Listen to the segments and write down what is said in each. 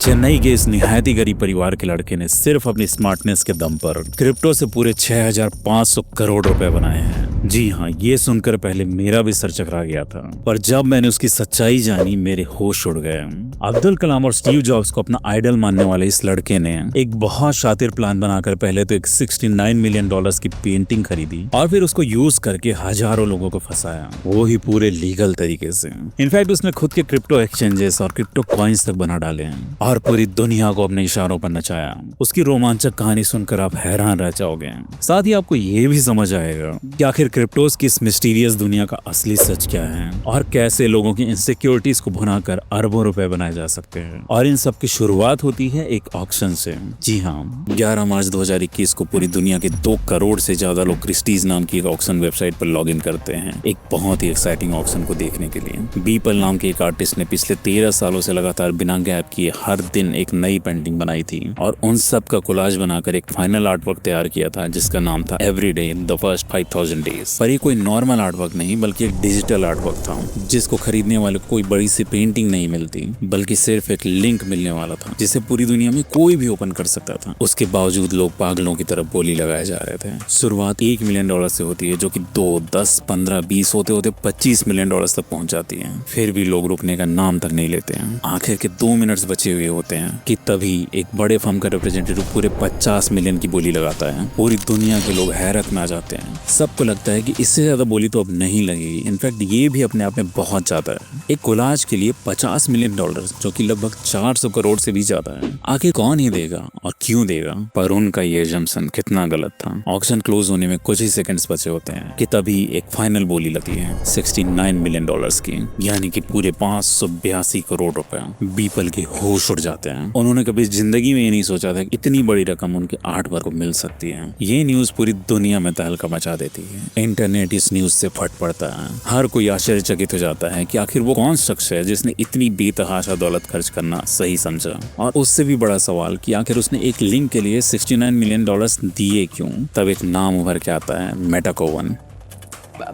चेन्नई के इस निहायत ही गरीब परिवार के लड़के ने सिर्फ अपनी स्मार्टनेस के दम पर क्रिप्टो से पूरे 6,500 करोड़ रुपए बनाए हैं। जी हाँ, ये सुनकर पहले मेरा भी सर चकरा गया था, पर जब मैंने उसकी सच्चाई जानी मेरे होश उड़ गए। अब्दुल कलाम और स्टीव जॉब्स को अपना आइडल मानने वाले इस लड़के ने एक बहुत शातिर प्लान बनाकर पहले तो एक $69 मिलियन की पेंटिंग खरीदी और फिर उसको यूज करके हजारों लोगों को फंसाया, वो ही पूरे लीगल तरीके से। इनफैक्ट उसने खुद के क्रिप्टो एक्सचेंजेस और क्रिप्टो कॉइन्स तक बना डाले हैं और पूरी दुनिया को अपने इशारों पर नचाया। उसकी रोमांचक कहानी सुनकर आप हैरान रह जाओगे। साथ ही आपको ये भी समझ आएगा कि आखिर क्रिप्टोस की इस मिस्टीरियस दुनिया का असली सच क्या है और कैसे लोगों की इनसिक्योरिटीज को भुनाकर अरबों रुपए बनाए जा सकते हैं। और इन सब की शुरुआत होती है एक ऑक्शन से। जी हाँ, 11 मार्च 2021 को पूरी दुनिया के 2 करोड़ से ज्यादा लोग क्रिस्टीज नाम की एक ऑक्शन वेबसाइट पर लॉग इन करते हैं एक बहुत ही एक्साइटिंग ऑक्शन को देखने के लिए। बीपल नाम के एक आर्टिस्ट ने पिछले 13 सालों से लगातार बिना गैप किए हर दिन एक नई पेंटिंग बनाई थी और उन सब का कोलाज बनाकर एक फाइनल आर्ट वर्क तैयार किया था जिसका नाम था एवरीडे द फर्स्ट 5000 डेज। पर ये कोई नॉर्मल आर्ट वर्क नहीं बल्कि एक डिजिटल आर्ट वर्क था जिसको खरीदने वाले को कोई बड़ी सी पेंटिंग नहीं मिलती बल्कि सिर्फ एक लिंक मिलने वाला था जिसे पूरी दुनिया में कोई भी ओपन कर सकता था। उसके बावजूद लोग पागलों की तरफ बोली लगाए जा रहे थे। शुरुआत $1 मिलियन से होती है जो कि 2, 10, 15, 20 होते होते $25 मिलियन तक पहुंच जाती है। फिर भी लोग रुकने का नाम तक नहीं लेते हैं। आखिर के 2 मिनट्स बचे हुए होते हैं कि तभी एक बड़े फर्म का रिप्रेजेंटेटिव पूरे 50 मिलियन की बोली लगाता है। पूरी दुनिया के लोग हैरत में आ जाते हैं। सबको लगता है कि इससे ज्यादा बोली तो अब नहीं लगेगी। इनफैक्ट ये भी अपने आप में बहुत ज्यादा है। एक कोलाज के लिए $50 मिलियन जो कि लगभग 400 करोड़ से भी ज्यादा है। आखिर कौन ही देगा और क्यों देगा? पर उनका ये जम्सन कितना गलत था। ऑक्शन क्लोज होने में कुछ ही सेकंड्स बचे होते हैं कि तभी एक फाइनल बोली लगती है $69 मिलियन की, यानी कि पूरे 582 करोड़ रुपए। बीपल के होश उड़ जाते हैं। उन्होंने कभी जिंदगी में ये नहीं सोचा था कि इतनी बड़ी रकम उनके आर्ट वर्क को मिल सकती है। ये न्यूज पूरी दुनिया में तहलका मचा देती है। इंटरनेट इस न्यूज से फट पड़ता है। हर कोई आश्चर्यचकित हो जाता है कि आखिर वो कौन शख्स है जिसने इतनी बेतहाशा दौलत खर्च करना सही समझा। और उससे भी बड़ा सवाल कि आखिर उसने एक लिंक के लिए $69 मिलियन दिए क्यों? तब एक नाम उभर के आता है मेटाकोवन।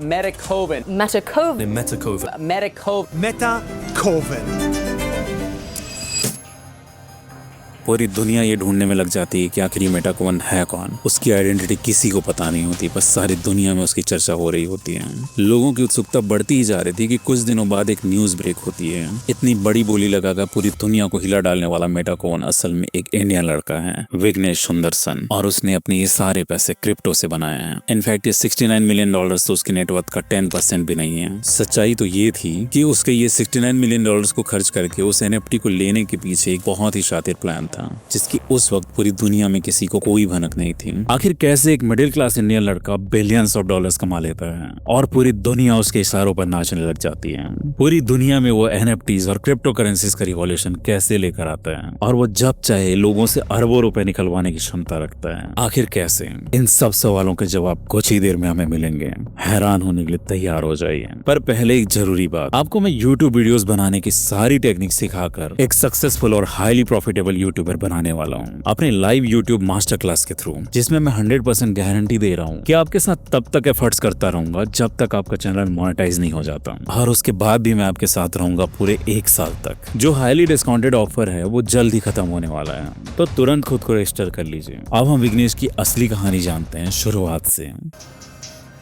Metakovan. Metakovan. Metakovan. Metakovan. Metakovan. पूरी दुनिया ये ढूंढने में लग जाती है कि आखिर ये मेटाकोवन है कौन। उसकी आइडेंटिटी किसी को पता नहीं होती, बस सारी दुनिया में उसकी चर्चा हो रही होती है। लोगों की उत्सुकता बढ़ती ही जा रही थी कि कुछ दिनों बाद एक न्यूज ब्रेक होती है। इतनी बड़ी बोली लगाकर पूरी दुनिया को हिला डालने वाला मेटाकोवन असल में एक इंडियन लड़का है, विघ्नेश सुंदरसन, और उसने अपने ये सारे पैसे क्रिप्टो से बनाए हैं। इनफैक्ट ये $69 मिलियन तो उसके नेटवर्थ का 10% भी नहीं है। सच्चाई तो ये थी कि उसके ये $69 मिलियन को खर्च करके उस NFT को लेने के पीछे एक बहुत ही शातिर प्लान था जिसकी उस वक्त पूरी दुनिया में किसी को कोई भनक नहीं थी। आखिर कैसे एक मिडिल क्लास इंडियन लड़का बिलियंस ऑफ डॉलर्स कमा लेता है और पूरी दुनिया उसके इशारों पर नाचने लग जाती है। पूरी दुनिया में वो NFTs और क्रिप्टो करेंसीज का रिवॉल्यूशन कैसे लेकर आता है और वो जब चाहे लोगों से अरबों रुपए निकलवाने की क्षमता रखता है। आखिर कैसे? इन सब सवालों के जवाब कुछ ही देर में हमें मिलेंगे। हैरान होने के लिए तैयार हो जाइए। पर पहले एक जरूरी बात, आपको मैं YouTube वीडियोस बनाने की सारी टेक्निक सिखाकर एक सक्सेसफुल और हाईली प्रॉफिटेबल यूट्यूबर बनाने वाला हूँ अपने लाइव YouTube मास्टर क्लास के थ्रू, जिसमें मैं 100% गारंटी दे रहा हूँ कि आपके साथ तब तक एफर्ट्स करता रहूंगा जब तक आपका चैनल मोनेटाइज नहीं हो जाता, और उसके बाद भी मैं आपके साथ रहूंगा पूरे 1 साल तक। जो हाईली डिस्काउंटेड ऑफर है वो जल्द ही खत्म होने वाला है, तो तुरंत खुद को रजिस्टर कर लीजिए। अब हम विघ्नेश की असली कहानी जानते हैं शुरुआत से।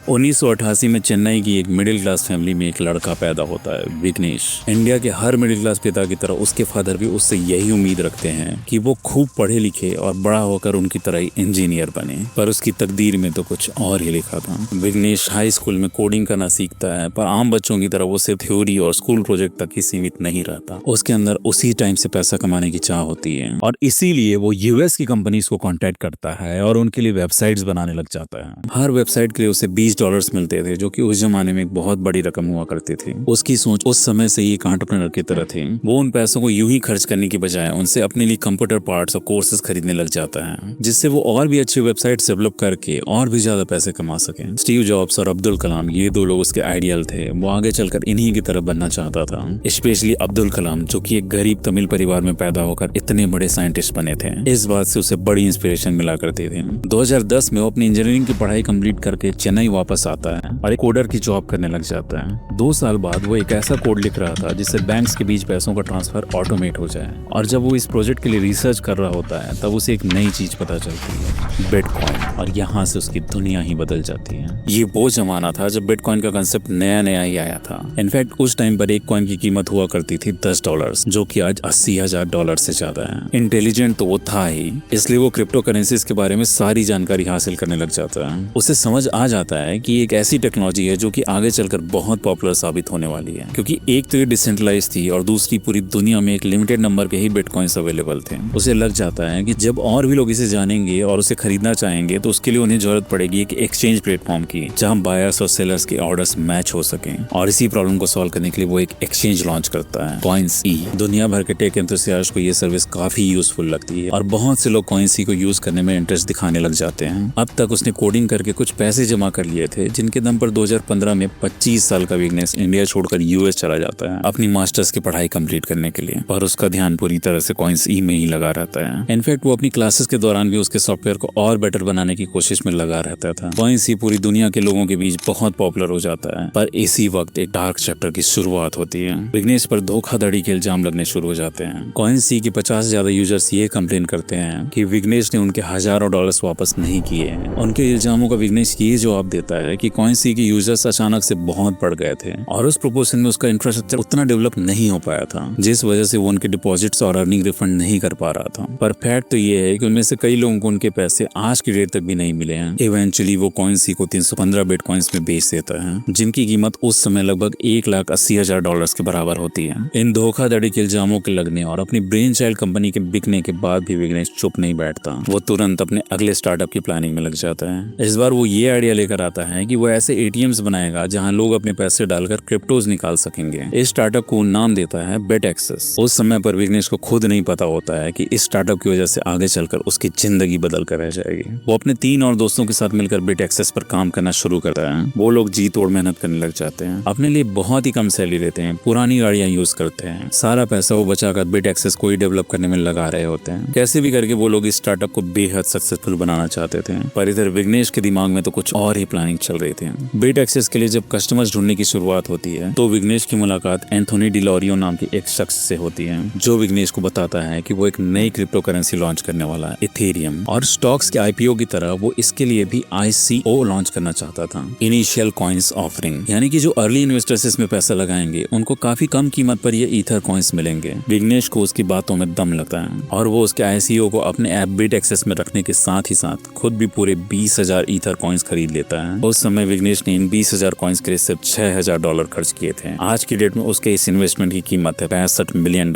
1988 में चेन्नई की एक मिडिल क्लास फैमिली में एक लड़का पैदा होता है, विघ्नेश। इंडिया के हर मिडिल क्लास पिता की तरह उसके फादर भी उससे यही उम्मीद रखते हैं कि वो खूब पढ़े लिखे और बड़ा होकर उनकी तरह ही इंजीनियर बने, पर उसकी तकदीर में तो कुछ और ही लिखा था। विघ्नेश हाई स्कूल में कोडिंग करना सीखता है, पर आम बच्चों की तरह वो सिर्फ थ्योरी और स्कूल प्रोजेक्ट तक ही सीमित नहीं रहता। उसके अंदर उसी टाइम से पैसा कमाने की चाह होती है और इसीलिए वो US की कंपनीज को कॉन्टेक्ट करता है और उनके लिए वेबसाइट्स बनाने लग जाता है। हर वेबसाइट के लिए उसे $20 मिलते थे, जो कि उस जमाने में एक बहुत बड़ी रकम हुआ करती थी। उसकी सोच उस समय से ही एक एंटरप्रेन्योर की तरह थी। वो उन पैसों को यूं ही खर्च करने की बजाय उनसे अपने लिए कंप्यूटर पार्ट्स और कोर्सेज खरीदने लग जाता है, जिससे वो और भी अच्छे वेबसाइट्स डेवलप करके और भी ज्यादा पैसे कमा सके। स्टीव जॉब्स और अब्दुल कलाम, ये 2 लोग उसके आइडियल थे। वो आगे चलकर इन्हीं की तरफ बनना चाहता था, स्पेशली अब्दुल कलाम, जो कि एक गरीब तमिल परिवार में पैदा होकर इतने बड़े साइंटिस्ट बने थे। इस बात से उसे बड़ी इंस्पिरेशन मिला करती थी। 2010 में वो अपनी इंजीनियरिंग की पढ़ाई कंप्लीट करके चेन्नई वापस आता है और एक कोडर की जॉब करने लग जाता है। 2 साल बाद वो एक ऐसा कोड लिख रहा था जिससे बैंक्स के बीच पैसों का ट्रांसफर ऑटोमेट हो जाए। और जब वो इस प्रोजेक्ट के लिए रिसर्च कर रहा होता है तब उसे एक नई चीज पता चलती है, बिटकॉइन। और यहाँ से उसकी दुनिया ही बदल जाती है। ये वो जमाना था जब बिटकॉइन का कंसेप्ट नया नया ही आया था। इनफैक्ट उस टाइम पर एक कॉइन की कीमत हुआ करती थी $10, जो कि आज $80,000 से ज्यादा है। इंटेलिजेंट तो वो था ही, इसलिए वो क्रिप्टो करेंसीज के बारे में सारी जानकारी हासिल करने लग जाता है। उसे समझ आ जाता है कि एक ऐसी टेक्नोलॉजी है जो कि आगे चलकर बहुत पॉपुलर साबित होने वाली है, क्योंकि एक तो ये डिसेंट्रलाइज थी और दूसरी पूरी दुनिया में एक लिमिटेड नंबर के ही बिटकॉइंस अवेलेबल थे। उसे लग जाता है कि जब और भी लोग इसे जानेंगे और उसे खरीदना चाहेंगे तो उसके लिए उन्हें जरूरत पड़ेगी एक एक्सचेंज प्लेटफॉर्म की, जहां बायर्स और सेलर्स के ऑर्डर्स मैच हो सकें। और इसी प्रॉब्लम को सॉल्व करने के लिए वो एक एक्सचेंज लॉन्च करता है, CoinSea। दुनिया भर के टेक एंथुसियास्ट को ये सर्विस काफी यूजफुल लगती है और बहुत से लोग CoinSea को यूज करने में इंटरेस्ट दिखाने लग जाते हैं। अब तक उसने कोडिंग करके कुछ पैसे जमा कर लिए थे, जिनके दम पर 2015 में 25 साल का विघ्नेश इंडिया छोड़कर US चला जाता है अपनी मास्टर्स की पढ़ाई कंप्लीट करने के लिए। और उसका ध्यान पूरी तरह से CoinSea में ही लगा रहता है। इनफैक्ट वो अपनी क्लासेस के दौरान भी उसके सॉफ्टवेयर को और बेटर बनाने की कोशिश में लगा रहता था। CoinSea पूरी दुनिया के लोगों के बीच बहुत पॉपुलर हो जाता है, पर इसी वक्त एक डार्क चैप्टर की शुरुआत होती है। विघ्नेश पर धोखाधड़ी के इल्जाम लगने शुरू हो जाते हैं। CoinSea के 50 से ज्यादा यूजर्स ये कंप्लेन करते हैं कि विघ्नेश ने उनके हजारों डॉलर्स वापस नहीं किए हैं। उनके इल्जामों का विघ्नेश ये जवाब देता है कि CoinSea के यूजर्स अचानक से बहुत बढ़ गए थे और उस प्रोपोर्शन में उसका इंफ्रास्ट्रक्चर उतना डेवलप नहीं हो पाया था, जिस वजह से वो उनके डिपॉजिट्स और अर्निंग रिफंड नहीं कर पा रहा था। पर फैक्ट तो ये है कि उनमें से कई लोगों को उनके पैसे आज की डेट तक भी नहीं मिले हैं। इवेंचुअली वो CoinSea को 315 बिटकॉइंस में बेच देता है, जिनकी कीमत उस समय लगभग $1,80,000 के बराबर होती है। इन धोखाधड़ी के इल्जामों के लगने और अपनी ब्रेन चाइल्ड कंपनी के बिकने के बाद भी विघ्नेश चुप नहीं बैठता। वो तुरंत अपने अगले स्टार्टअप की प्लानिंग में लग जाता है। इस बार वो ये आइडिया लेकर आता है कि वो ऐसे ATMs बनाएगा जहां लोग अपने पैसे डालकर क्रिप्टोज निकाल सकेंगे। इस स्टार्टअप को नाम देता है BetAccess। उस समय पर विघ्नेश को खुद नहीं पता होता है कि इस स्टार्टअप की वजह से आगे चलकर उसकी जिंदगी बदल कर रह जाएगी। वो अपने 3 और दोस्तों के साथ मिलकर BetAccess पर काम करना शुरू करता है। वो लोग जी तोड़ मेहनत करने लग जाते हैं, अपने लिए बहुत ही कम सैलरी लेते हैं, पुरानी गाड़ियां यूज करते हैं। सारा पैसा वो बचाकर BetAccess को ही डेवलप करने में लगा रहे होते हैं। कैसे भी करके वो लोग इस स्टार्टअप को बेहद सक्सेसफुल बनाना चाहते थे, पर इधर विघ्नेश के दिमाग में तो कुछ और ही प्लानिंग चल रही थी। BetAccess के लिए जब कस्टमर्स ढूंढने की शुरुआत होती है तो विघ्नेश की मुलाकात एंथोनी डिलोरियो नाम के एक शख्स से होती है, जो विघ्नेश को बताता है कि वो एक नई क्रिप्टो करेंसी लॉन्च करने वाला है, इथेरियम। और स्टॉक्स के IPO की तरह वो इसके लिए भी ICO लॉन्च करना चाहता था, इनिशियल कॉइन्स ऑफरिंग। यानी कि जो अर्ली इन्वेस्टर्स इसमें पैसा लगाएंगे उनको काफी कम कीमत पर ये ईथर कॉइन्स मिलेंगे। विघ्नेश को उसकी बातों में दम लगता है और वो उसके ICO को अपने ऐप BetAccess में रखने के साथ ही साथ खुद भी पूरे 20,000 ईथर कॉइन्स खरीद लेता है। उस समय विघ्नेश ने इन 20,000 कॉइन्स के लिए सिर्फ $6,000 खर्च किए थे। आज की डेट में उसके इस इन्वेस्टमेंट की कीमत है $65 मिलियन,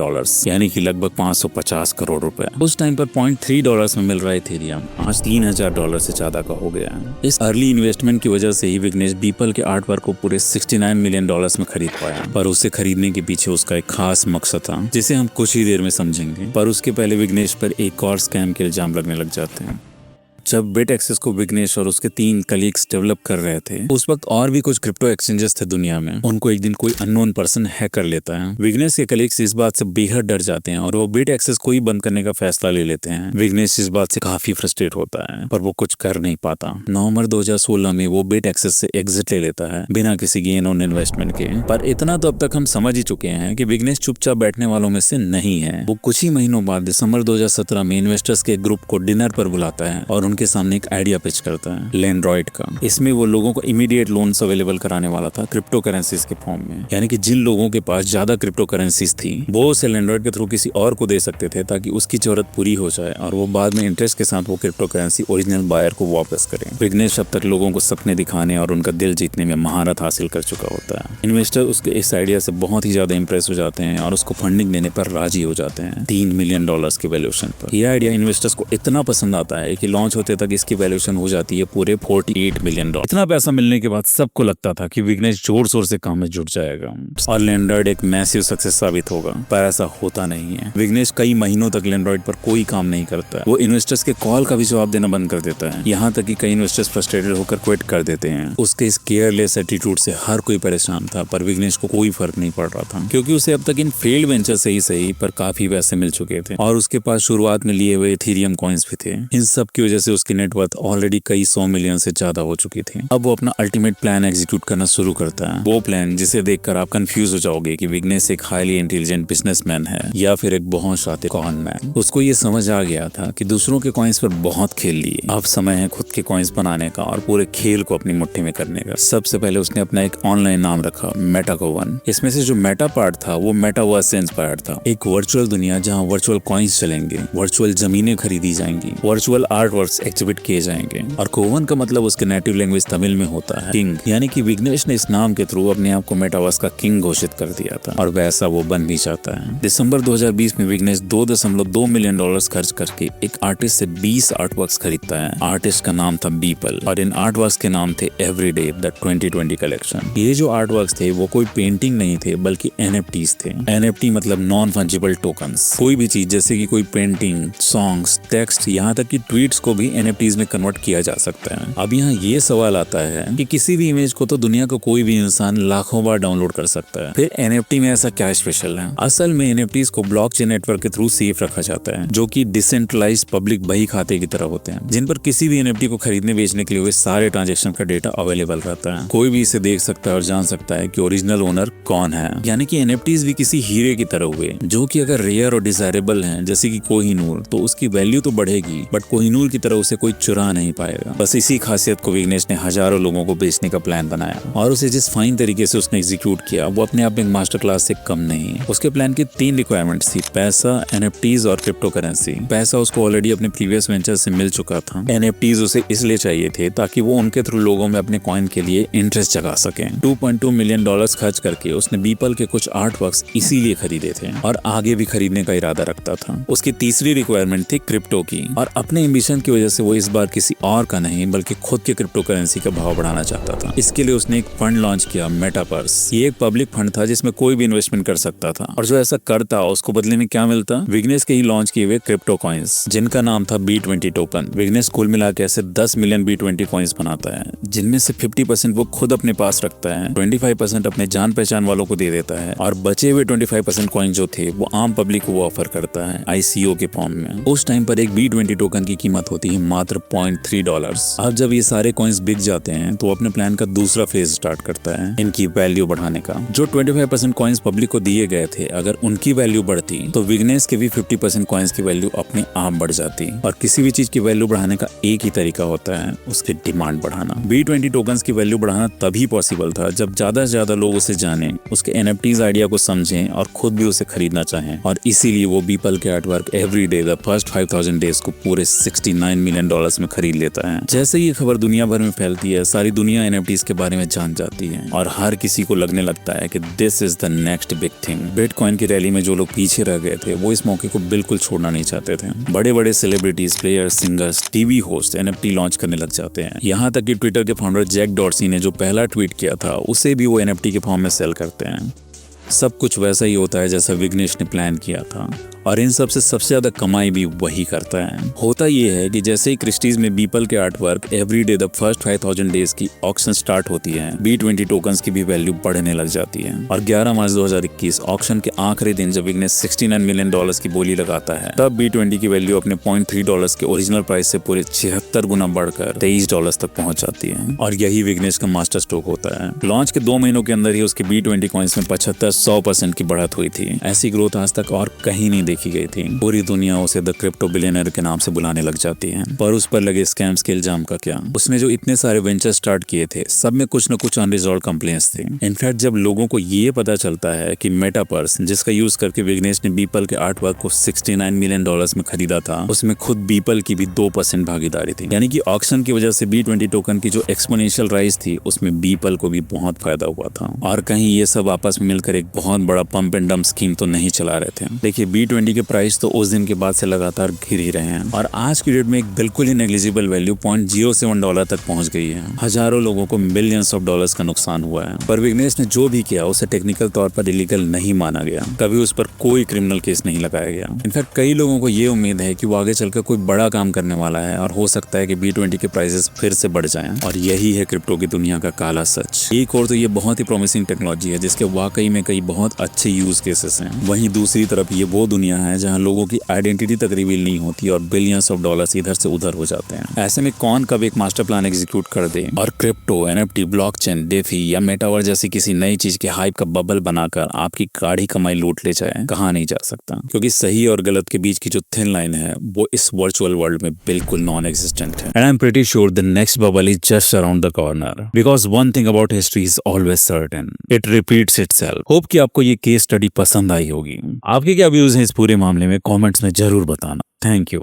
यानी कि लगभग 550 करोड़ रुपए। उस टाइम पर $0.3 में मिल रहा है इथेरियम, आज $3,000 से ज्यादा का हो गया है। इस अर्ली इन्वेस्टमेंट की वजह से ही विघ्नेश बीपल के आर्ट वर्क को पूरे $69 मिलियन में खरीद पाया। पर उसे खरीदने के पीछे उसका एक खास मकसद था, जिसे हम कुछ ही देर में समझेंगे। पर उसके पहले विघ्नेश पर एक और स्कैम के इल्जाम लगने लग जाते हैं। जब BetAccess को विघ्नेश और उसके 3 कलीग्स डेवलप कर रहे थे, उस वक्त और भी कुछ क्रिप्टो एक्सचेंजेस थे दुनिया में। उनको एक दिन कोई अननोन पर्सन हैक कर लेता है। विघ्नेश के कलीग्स इस बात से बेहद डर जाते हैं और वो BetAccess को ही बंद करने का फैसला ले लेते हैं। विघ्नेश इस बात से काफी फ्रस्ट्रेट होता है, पर वो कुछ कर नहीं पाता। नवंबर 2016 में वो BetAccess से एग्जिट ले लेता है बिना किसी गेन ऑन इन्वेस्टमेंट के। पर इतना तो अब तक हम समझ ही चुके हैं कि विघ्नेश चुपचाप बैठने वालों में से नहीं है। वो कुछ ही महीनों बाद दिसंबर 2017 में इन्वेस्टर्स के ग्रुप को डिनर पर बुलाता है और उनके सामने एक आइडिया पिच करता है, लैंड्रॉइड का। इसमें वो लोगों को इमीडिएट लोन्स अवेलेबल कराने वाला था क्रिप्टो करेंसीज के फॉर्म में। यानी कि जिन लोगों के पास ज्यादा क्रिप्टो करेंसीज थी वो उसे लैंड्रॉइड के थ्रू किसी और को दे सकते थे, ताकि उसकी जरूरत पूरी हो जाए और वो बाद में इंटरेस्ट के साथ वो क्रिप्टो करेंसी ओरिजिनल बायर को वापस करे। विघ्नेश अब तक लोगों को सपने दिखाने और उनका दिल जीतने में महारत हासिल कर चुका होता है। इन्वेस्टर उसके इस आइडिया से बहुत ही ज्यादा इंप्रेस हो जाते हैं और उसको फंडिंग देने पर राजी हो जाते हैं $3 मिलियन के वैल्यूएशन पर। यह आइडिया इन्वेस्टर्स को इतना पसंद आता है कि लॉन्च होते तक इसकी वैल्यूएशन हो जाती है पूरे $48 मिलियन। इतना पैसा मिलने के बाद सबको लगता था कि विघ्नेश जोर शोर से काम में जुट जाएगा और लैंड्रॉइड एक मैसिव सक्सेस साबित होगा, पर ऐसा होता नहीं है। विघ्नेश कई महीनों तक लैंड्रॉइड पर कोई काम नहीं करता। वो इन्वेस्टर्स के कॉल का भी जवाब देना बंद कर देता है, यहाँ तक कि कई इन्वेस्टर्स फ्रस्ट्रेटेड होकर क्विट कर देते हैं। उसके इस केयरलेस एटीट्यूड से हर कोई परेशान था, पर विघ्नेश को कोई फर्क नहीं पड़ रहा था, क्योंकि उसे अब तक इन फेल्ड वेंचर से ही सही पर काफी पैसे मिल चुके थे और उसके पास शुरुआत में लिए हुए इथेरियम कॉइन्स भी थे। इन सब की वजह से उसकी नेटवर्थ ऑलरेडी कई 100 मिलियन से ज्यादा हो चुकी थी। अब वो अपना अल्टीमेट प्लान एग्जीक्यूट करना शुरू करता है। वो प्लान जिसे देखकर आप कंफ्यूज हो जाओगे कि विघ्नेश एक हाईली इंटेलिजेंट बिजनेसमैन है या फिर एक बहुत शातिर कॉन मैन। उसको ये समझ आ गया था कि दूसरों के कॉइन्स पर बहुत खेल लिए, अब समय है खुद के कॉइन्स बनाने का और पूरे खेल को अपनी मुट्ठी में करने का। सबसे पहले उसने अपना एक ऑनलाइन नाम रखा, मेटाकोवन। इसमें से जो मेटा पार्ट था वो मेटावर्स से इंस्पायर्ड था, एक वर्चुअल दुनिया जहाँ वर्चुअल कॉइन्स चलेंगे, वर्चुअल जमीनें खरीदी जाएंगी, वर्चुअल आर्ट वर्क्स एग्जिबिट किए जाएंगे। और कोवन का मतलब उसके नेटिव लैंग्वेज तमिल में होता है किंग, यानी कि विघ्नेश ने इस नाम के थ्रू अपने आप को मेटावर्स का किंग घोषित कर दिया था और वैसा वो बन भी चाहता है। दिसंबर 2020 में विघ्नेश $2.2 मिलियन खर्च करके एक आर्टिस्ट से 20 आर्टवर्क्स खरीदता है। आर्टिस्ट का नाम था बीपल और इन आर्टवर्क्स के नाम थे एवरीडे द 2020 कलेक्शन। ये जो आर्टवर्क्स थे वो कोई पेंटिंग नहीं थे बल्कि NFTs थे। NFT मतलब नॉन फंजिबल टोकन्स। कोई भी चीज जैसे कि कोई पेंटिंग, सॉन्ग्स, टेक्स्ट, यहाँ तक कि ट्वीट्स को भी NFTs में कन्वर्ट किया जा सकता है। अब यहाँ ये सवाल आता है कि किसी भी इमेज को तो दुनिया का कोई भी इंसान लाखों बार डाउनलोड कर सकता है, फिर NFT में ऐसा क्या स्पेशल है? असल में NFTs को ब्लॉकचेन नेटवर्क के थ्रू सेफ रखा जाता है, जो कि डिसेंट्रलाइज्ड पब्लिक बही खाते की तरह होते हैं, जिन पर किसी भी NFT को खरीदने बेचने के लिए हुए सारे ट्रांजेक्शन का डेटा अवेलेबल रहता है। कोई भी इसे देख सकता है और जान सकता है कि ओरिजिनल ओनर कौन है। यानी कि NFTs भी किसी हीरे की तरह हुए, जो कि अगर रेयर और डिजायरेबल हैं, जैसे कि कोहिनूर, तो उसकी वैल्यू तो बढ़ेगी बट कोहिनूर की तरह उसे कोई चुरा नहीं पाएगा। बस इसी खासियत को विघ्नेश ने हजारों लोगों को बेचने का प्लान बनाया और उसे जिस फाइन तरीके से उसने एग्जीक्यूट किया वो अपने आप में मास्टर क्लास से कम नहीं है। उसके प्लान की 3 रिक्वायरमेंट्स थी, पैसा, NFTs और क्रिप्टो करेंसी। पैसा उसको ऑलरेडी अपने प्रीवियस वेंचर से मिल चुका था। NFTs उसे इसलिए चाहिए थे ताकि वो उनके थ्रू लोगों में अपने कॉइन के लिए इंटरेस्ट जगा सके। $2.2 मिलियन खर्च करके उसने बीपल के कुछ आर्ट वर्क्स इसीलिए खरीदे थे और आगे भी खरीदने का इरादा रखता था। उसकी तीसरी रिक्वायरमेंट थी क्रिप्टो की और अपने एम्बिशन की वजह से वो इस बार किसी और का नहीं बल्कि खुद के क्रिप्टो करेंसी का भाव बढ़ाना चाहता था। इसके लिए उसने एक फंड लॉन्च किया, मेटावर्स। ये एक पब्लिक फंड था जिसमें कोई भी इन्वेस्टमेंट कर सकता था और जो ऐसा करता उसको बदले में क्या मिलता? विघ्नेश के ही लॉन्च किए हुए क्रिप्टो कॉइन्स, जिनका नाम था B20 टोकन। विघ्नेश कुल मिला के ऐसे 10 मिलियन B20 कॉइन्स बनाता है, जिनमें से 50% वो खुद अपने पास रखता है, 25% अपने जान पहचान वालों को दे देता है और बचे हुए 25% कॉइन जो थे वो आम पब्लिक को वो ऑफर करता है ICO के फॉर्म में। उस टाइम पर एक B20 टोकन की कीमत होती है मात्र $0.3। अब जब ये सारे कॉइन्स बिक जाते हैं तो अपने प्लान का दूसरा फेज स्टार्ट करता है, इनकी वैल्यू बढ़ाने का। जो 25% कॉइन्स पब्लिक को दिए गए थे, अगर उनकी वैल्यू बढ़ती तो विघ्नेश के भी 50% कॉइन्स की वैल्यू अपने आप बढ़ जाती। और किसी भी चीज की वैल्यू बढ़ाने का एक ही तरीका होता है, उसकी डिमांड बढ़ाना। B20 टोकन्स की वैल्यू बढ़ाना तभी पॉसिबल था जब ज्यादा से ज्यादा लोग उसे जाने, उसके NFTs आइडिया को समझें और खुद भी उसे खरीदना चाहें। और इसीलिए वो बीपल के artwork everyday the first 5000 days को पूरे $69 मिलियन में खरीद लेता है। जैसे ये खबर दुनिया भर में फैलती है, सारी दुनिया NFTs के बारे में जान जाती है और हर किसी को लगने लगता है कि this is the next big thing. Bitcoin की रैली में जो लोग पीछे रह गए थे वो इस मौके को बिल्कुल छोड़ना नहीं चाहते थे। बड़े बड़े celebrities, players, singers, TV host NFT launch करने लग जाते हैं। यहाँ तक कि ट्विटर के फाउंडर जैक डॉर्सी ने जो पहला ट्वीट किया था उसे भी वो NFT के फॉर्म में सेल करते हैं। सब कुछ वैसा ही होता है जैसा विघ्नेश ने प्लान किया था और इन सब से सबसे ज्यादा कमाई भी वही करता है। होता ये है कि जैसे ही क्रिस्टीज में बीपल के artwork everyday the first 5000 days की ऑक्शन स्टार्ट होती है, B20 टोकन्स की भी वैल्यू बढ़ने लग जाती है। और 11 मार्च 2021 ऑक्शन के आखिरी दिन जब विघ्नेश $69 मिलियन की बोली लगाता है, तब B20 की वैल्यू अपने $0.3 के ओरिजिनल प्राइस से पूरे 76 गुना बढ़कर $23 तक पहुंच जाती है। और यही विघ्नेश का मास्टर स्ट्रोक होता है। लॉन्च के 2 महीनों के अंदर ही उसके B20 कॉइन्स में 75-100% की बढ़त हुई थी। ऐसी ग्रोथ आज तक और कहीं नहीं देखी गई थी। पूरी दुनिया उसे द क्रिप्टो बिलियनर के नाम से बुलाने लग जाती है। पर उस पर लगे स्कैम्स के इल्जाम का क्या? उसने जो इतने सारे वेंचर स्टार्ट किए थे, सब में कुछ न कुछ अनरिजॉल्व कंप्लेंट्स थे। इनफैक्ट जब लोगों को ये पता चलता है कि मेटावर्स, जिसका यूज करके विघ्नेश ने बीपल के आर्टवर्क को $69 मिलियन में खरीदा था, उसमें खुद बीपल की भी 2% भागीदारी थी। यानी कि ऑक्शन की वजह से B20 टोकन की जो एक्सपोनेंशियल राइज थी, उसमें बीपल को भी बहुत फायदा हुआ था। और कहीं ये सब आपस में मिलकर एक बहुत बड़ा पंप एंड डंप स्कीम तो नहीं चला रहे थे। देखिए, B20 के प्राइस तो उस दिन के बाद से लगातार गिर ही रहे हैं और आज की डेट में एक बिल्कुल ही नेग्लिजिबल वैल्यू $0.07 तक पहुंच गई है। हजारों लोगों को मिलियंस ऑफ डॉलर्स का नुकसान हुआ है। पर विघ्नेश ने जो भी किया उसे टेक्निकल तौर पर इलीगल नहीं माना गया। कभी उस पर कोई क्रिमिनल केस नहीं लगाया गया। इनफैक्ट कई लोगों को ये उम्मीद है कि वो आगे चलकर कोई बड़ा काम करने वाला है और हो सकता है कि B20 के प्राइसेस फिर से बढ़ जाएं। और यही है क्रिप्टो की दुनिया का काला सच। एक और तो ये बहुत ही प्रॉमिसिंग टेक्नोलॉजी है जिसके वाकई में कई बहुत अच्छे यूज केसेस हैं। वहीं दूसरी तरफ ये वो दुनिया दुनिया है जहां लोगों की आइडेंटिटी तक रिवील नहीं होती और बिलियंस ऑफ डॉलर्स इधर से उधर हो जाते हैं। ऐसे में कौन कब एक मास्टर प्लान एग्जीक्यूट कर दे और क्रिप्टो, एनएफटी, ब्लॉकचेन, डेफी या मेटावर्स जैसी किसी नई चीज के हाइप का बबल बनाकर आपकी गाढ़ी कमाई लूट ले जाए, कहा नहीं जा सकता। क्योंकि सही और गलत के बीच की जो थिन लाइन है वो इस वर्चुअल वर्ल्ड में बिल्कुल नॉन एग्जिस्टेंट है। And I am pretty sure the next bubble is just around the corner, because one thing about history is always certain, it repeats itself. Hope कि आपको ये case study पसंद आई होगी। आपके क्या व्यूज हैं इस पूरे मामले में कमेंट्स में जरूर बताना। Thank you.